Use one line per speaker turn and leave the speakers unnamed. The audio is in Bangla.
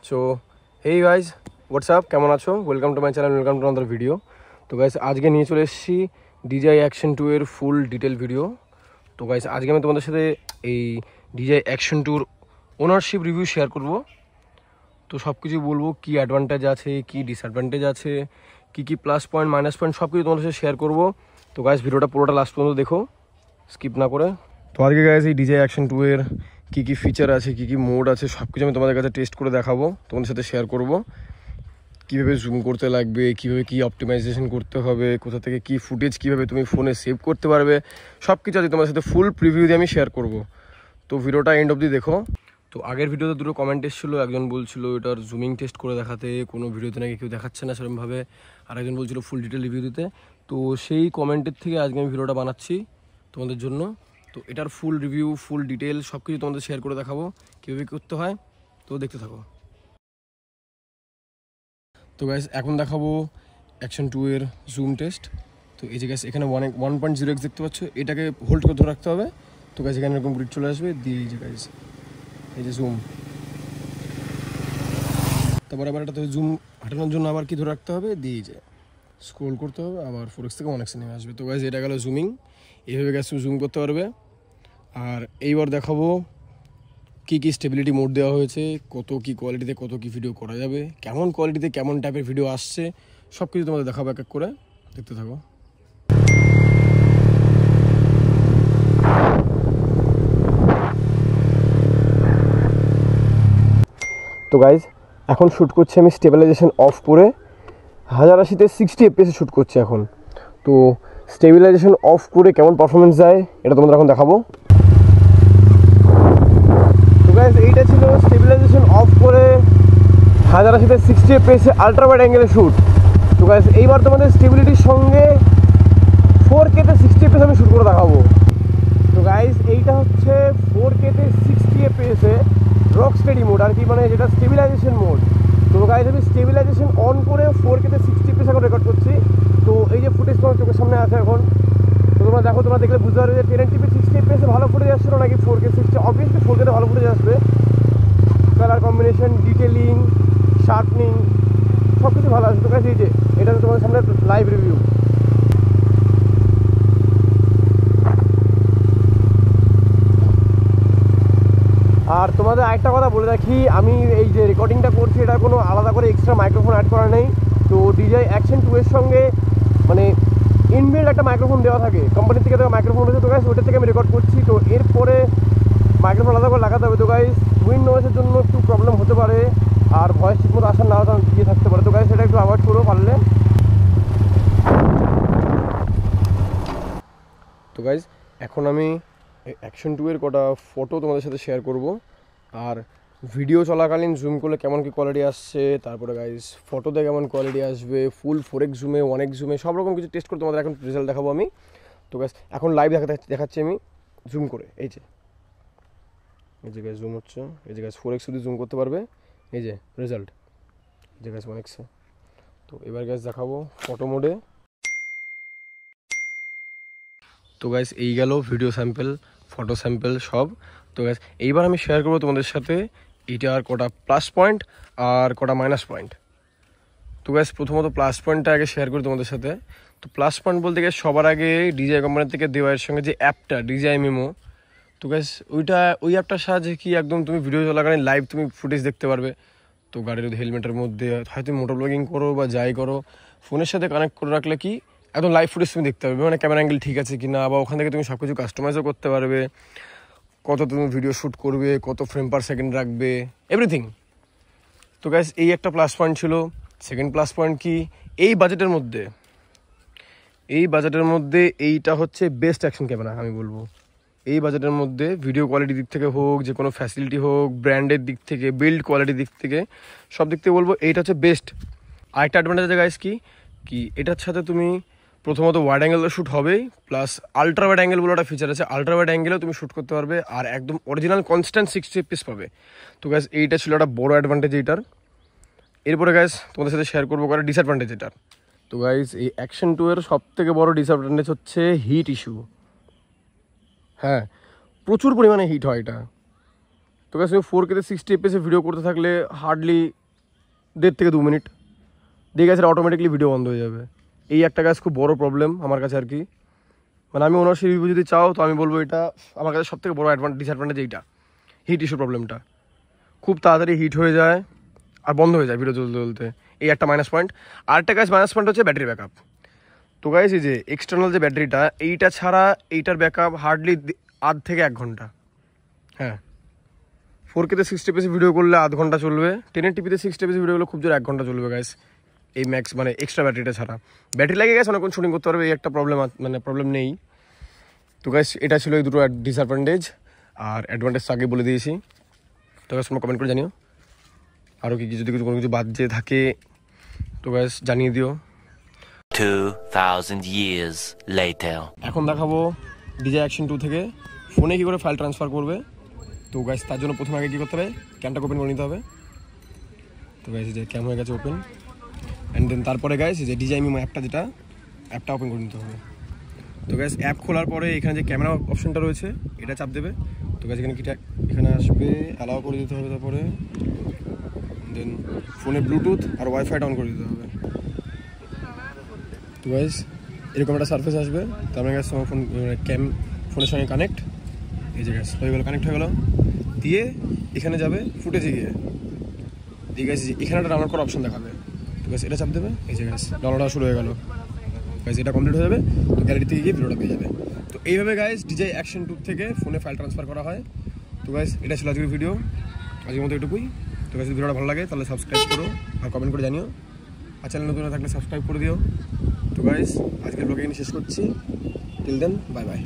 সো হেই গাইজ হোয়াটসঅ্যাপ, কেমন আছো? Welcome to my channel, welcome to another video. তো গাইজ আজকে নিয়ে চলে এসেছি DJI Action 2 এর ফুল ডিটেল ভিডিও। তো গাইজ আজকে আমি তোমাদের সাথে এই DJI Action 2 ownership review share করব। তো সব কিছু বলবো, কী অ্যাডভান্টেজ আছে, কী ডিসঅ্যাডভান্টেজ আছে, কী প্লাস পয়েন্ট মাইনাস পয়েন্ট সব কিছু তোমাদের সাথে শেয়ার করবো। তো গাইজ ভিডিওটা পুরোটা লাস্ট পর্যন্ত দেখো, স্কিপ না করে। তো আজকে গাইজ এই DJI Action 2 এর কী ফিচার আছে, কী মোড আছে, সব কিছু আমি তোমাদের কাছে টেস্ট করে দেখাবো, তোমাদের সাথে শেয়ার করব। কীভাবে জুম করতে লাগবে, কীভাবে কী অপটিমাইজেশন করতে হবে, কোথা থেকে কী ফুটেজ কীভাবে তুমি ফোনে সেভ করতে পারবে, সব কিছু আজকে তোমাদের সাথে ফুল প্রিভিউ দিয়ে আমি শেয়ার করব। তো ভিডিওটা এন্ড অবধি দেখো। তো আগের ভিডিওতে দুটো কমেন্ট এসেছিলো, একজন বলছিল এটার জুমিং টেস্ট করে দেখাতে, কোনো ভিডিওতে নাকি কেউ দেখাচ্ছে না সেরকমভাবে, আর একজন বলছিল ফুল ডিটেল রিভিউ দিতে। তো সেই কমেন্টের থেকে আজকে আমি ভিডিওটা বানাচ্ছি তোমাদের জন্য। তো এটার ফুল রিভিউ, ফুল ডিটেল সব কিছু তোমাদের শেয়ার করে দেখাবো কীভাবে করতে হয়। তো দেখতে থাকো। তো গাইস এখন দেখাবো Action 2 এর জুম টেস্ট। তো এই যে গাইস এখানে 1.0x দেখতে পাচ্ছ, এটাকে হোল্ড করে ধরে রাখতে হবে। তো গাইস এখানে এরকম গ্রিড চলে আসবে, দিয়ে এই যে গাইস এই যে জুম, তারপর আবার এটাতে জুম হাঁটানোর জন্য আবার কি ধরে রাখতে হবে, দিয়ে যে স্ক্রোল করতে হবে, আবার 4x থেকে 1x নেমে আসবে। তো গাইস এটা গেল জুমিং, এইভাবে গাইস তুমি জুম করতে পারবে। আর এইবার দেখাবো কী স্টেবিলিটি মোড দেওয়া হয়েছে, কত কী কোয়ালিটিতে কত কী ভিডিও করা যাবে, কেমন কোয়ালিটিতে কেমন টাইপের ভিডিও আসছে, সব কিছু তোমাদের দেখাবো এক এক করে, দেখতে থাকো। তো গাইজ এখন শ্যুট করছি আমি স্টেবিলাইজেশন অফ করে, 1080-তে 60 FPS শ্যুট করছি এখন। তো স্টেবিলাইজেশন অফ করে কেমন পারফরমেন্স যায় এটা তোমাদের এখন দেখাবো। এইটা ছিল স্টেবিলাইজেশন অফ করে 1080-তে 60 FPS আলট্রা ওয়াইড অ্যাঙ্গেলে শ্যুট। তো গাইস এইবার তোমাদের স্টেবিলিটির সঙ্গে 4K-তে 60 FPS আমি শ্যুট করে দেখাবো। তো গাইস এইটা হচ্ছে 4K-তে 60 FPS-এ রক স্টেডি মোড, আর কি মানে যেটা স্টেবিলাইজেশন মোড। তো গাইস আমি স্টেবিলাইজেশন অন করে 4K-তে 60 FPS এখন রেকর্ড করছি। তো এই যে ফুটেজ তোমার চোখের সামনে আছে এখন, তো তোমরা দেখো, তোমরা দেখলে বুঝতে পারবে যে 1080p 60 FPS-এ ভালো ফুটেজ আসছিল নাকি 4K 60। অবভিয়াসলি 4K-তে ভালো ফুটেজ আসবে, কালার কম্বিনেশন, ডিটেলিং, শার্পনিং সব কিছু ভালো আসবে। তো গাইস এই যে এটা তোমাদের সামনে লাইভ রিভিউ। আর তোমাদের আরেকটা কথা বলে রাখি, আমি এই যে রেকর্ডিংটা করছি এটা কোনো আলাদা করে এক্সট্রা মাইক্রোফোন অ্যাড করা নেই। তো DJI Action 2 এর সঙ্গে মানে ইনবিল্ড একটা মাইক্রোফোন দেওয়া থাকে, কোম্পানি থেকে দেওয়া মাইক্রোফোন রয়েছে। তো গাইস ওইটা থেকে আমি রেকর্ড করছি, তো এরপরে মাইক্রোফোন আলাদা করে লাগাতে হবে। তো গাইস উইন্ড নয়েজের জন্য একটু প্রবলেম হতে পারে, আর ভয়েস ঠিকমতো আসার না দিয়ে থাকতে পারে। তো গাইস সেটা একটু অ্যাভয়েড করো পারলে। তো গাইস এখন আমি Action 2 এর কটা ফটো তোমাদের সাথে শেয়ার করব, আর ভিডিও চলাকালীন জুম করলে কেমন কী কোয়ালিটি আসছে, তারপরে গাইস ফটোতে কেমন কোয়ালিটি আসবে, ফুল 4x জুমে 1x জুমে সব রকম কিছু টেস্ট করে তোমাদের এখন রেজাল্ট দেখাবো আমি। তো গাইস এখন লাইভ দেখাচ্ছি আমি জুম করে। এই যে গাইস জুম হচ্ছে, এই যে গাইস 4x শুধু জুম করতে পারবে, এই যে রেজাল্ট, এই যে গাইস 1x। তো এবার গাইস দেখাবো ফটো মোডে। তো গাইস এই গেল ভিডিও স্যাম্পল, ফটো স্যাম্পল সব। তো গাইস এইবার আমি শেয়ার করবো তোমাদের সাথে এইটার কটা প্লাস পয়েন্ট আর কটা মাইনাস পয়েন্ট। তো গাইস প্রথমত প্লাস পয়েন্টটা আগে শেয়ার করি তোমাদের সাথে। তো প্লাস পয়েন্ট বলতে গেলে সবার আগে DJI কোম্পানি থেকে দেওয়া এর সঙ্গে যে অ্যাপটা DJI Memo। তো গাইস ওই অ্যাপটার সাহায্যে কি একদম তুমি ভিডিও চলাকালীন লাইভ তুমি ফুটেজ দেখতে পারবে। তো গাড়ির হেলমেটের মধ্যে হয়তো মোটর ব্লগিং করো বা যাই করো, ফোনের সাথে কানেক্ট করে রাখলে কি একদম লাইভ ফুটেজ তুমি দেখতে পারবে, মানে ক্যামেরা অ্যাঙ্গেল ঠিক আছে কি না, বা ওখান থেকে তুমি সব কিছু কাস্টমাইজও করতে পারবে, কত তুমি ভিডিও শ্যুট করবে, কত ফ্রেম পার সেকেন্ড রাখবে, এভরিথিং। তো গাইস এই একটা প্লাস পয়েন্ট ছিল। সেকেন্ড প্লাস পয়েন্ট কি, এই বাজেটের মধ্যে এইটা হচ্ছে বেস্ট অ্যাকশন ক্যামেরা আমি বলবো। এই বাজেটের মধ্যে ভিডিও কোয়ালিটির দিক থেকে হোক, যে কোনো ফ্যাসিলিটি হোক, ব্র্যান্ডের দিক থেকে, বিল্ড কোয়ালিটির দিক থেকে, সব দিক থেকে বলবো এইটা হচ্ছে বেস্ট। আরেকটা অ্যাডভান্টেজ আছে গাইস কি এটার সাথে তুমি প্রথমত ওয়াইড অ্যাঙ্গেলে শ্যুট হবেই, প্লাস আলট্রা ওয়াইড অ্যাঙ্গেল বলে একটা ফিচার আছে, আলট্রা ওয়াইড অ্যাঙ্গেলেও তুমি শ্যুট করতে পারবে, আর একদম অরিজিনাল কনস্ট্যান্ট 60 FPS পাবে। তো গাইস এইটা ছিল একটা বড় অ্যাডভান্টেজ এইটার। এরপরে গাইস তোমাদের সাথে শেয়ার করবো করে ডিসঅ্যাডভান্টেজ এটার। তো গাইস এই Action 2 এর সব থেকে বড় ডিসঅ্যাডভান্টেজ হচ্ছে হিট ইস্যু। হ্যাঁ, প্রচুর পরিমাণে হিট হয় এটা, তো গাইস তুমি 4K 60 FPS ভিডিও করতে থাকলে হার্ডলি 1.5 থেকে 2 মিনিট দিয়ে গেছে অটোমেটিকলি ভিডিও বন্ধ হয়ে যাবে। এই একটা গাছ খুব বড় প্রবলেম আমার কাছে আর কি। মানে আমি ওনার রিভিউ যদি চাও তো আমি বলবো এটা আমার কাছে সবথেকে বড় ডিসঅ্যাডভান্টেজ এইটা, হিট ইস্যু প্রবলেমটা। খুব তাড়াতাড়ি হিট হয়ে যায় আর বন্ধ হয়ে যায় ভিডিও চলতে চলতে, এই একটা মাইনাস পয়েন্ট। আরেকটা গাছ মাইনাস পয়েন্ট হচ্ছে ব্যাটারি ব্যাকআপ। তো গাইস এই যে এক্সটার্নাল যে ব্যাটারিটা, এইটা ছাড়া এইটার ব্যাকআপ হার্ডলি আধ থেকে 1 ঘন্টা। হ্যাঁ, 4K 60 FPS ভিডিও করলে আধ ঘন্টা চলবে, 1080p 60 FPS ভিডিও করলে খুব জোর 1 ঘন্টা চলবে গাইস, এই ম্যাক্স মানে এক্সট্রা ব্যাটারিটা ছাড়া। ব্যাটারি লাগে গেছে অনেকক্ষণ শুটিং করতে পারবে, এই একটা প্রবলেম, মানে প্রবলেম নেই। তো গাইস এটা ছিল এই দুটো ডিসঅ্যাডভান্টেজ, আর অ্যাডভান্টেজ আগে বলে দিয়েছি। তো গাইস তোমরা কমেন্ট করে জানিও আরও কি যদি কোনো কিছু বাদ যে থাকে তো গাইস জানিয়ে দিও।
2000 years later
এখন দেখাবো DJI Action 2 থেকে ফোনে কী করে ফাইল ট্রান্সফার করবে। তো গাইস তার জন্য প্রথমে আগে কী করতে হবে, ক্যামটাকে ওপেন করে নিতে হবে। তো গাইস যে ক্যাম হয়ে গেছে ওপেন, অ্যান্ড দেন তারপরে গাইস যে DJI Mimo অ্যাপটা, যেটা অ্যাপটা ওপেন করে নিতে হবে। তো গাইস অ্যাপ খোলার পরে এখানে যে ক্যামেরা অপশনটা রয়েছে এটা চাপ দেবে। তো গাইস এখানে এখানে আসবে, অ্যালাউ করে দিতে হবে, তারপরে দেন ফোনে ব্লুটুথ আর ওয়াইফাইটা অন করে দিতে হবে। তো গাইস এরকম একটা সার্ফেস আসবে, তারপরে গাইস তোমার ফোন ফোনের সঙ্গে কানেক্ট, এই যে গাইস হয়ে গেলো, কানেক্ট হয়ে গেলো। দিয়ে এখানে যাবে ফুটেজে গিয়ে, এই গাইস এখানে একটা ডাউনলোড করার অপশন দেখাবে। তো গাইস এটা চাপ দেবে, এই যে গাইস ডাউনলোড শুরু হয়ে গেল। গাইস এটা কমপ্লিট হয়ে যাবে, তো গ্যালারি থেকে গিয়ে ভিডিওটা পেয়ে যাবে। তো এইভাবে গাইস DJI Action 2 থেকে ফোনে ফাইল ট্রান্সফার করা হয়। তো গাইস এটা ছিল আজকের ভিডিও, আজকের মতো এটুকুই। তো গাইস ভিডিওটা ভালো লাগে তাহলে সাবস্ক্রাইব করো আর কমেন্ট করে জানিও, আর চ্যানেল নতুন থাকলে সাবস্ক্রাইব করে দিও। তো গাইস আজকের ব্লগে শেষ করছি, টিল দেন বাই বাই।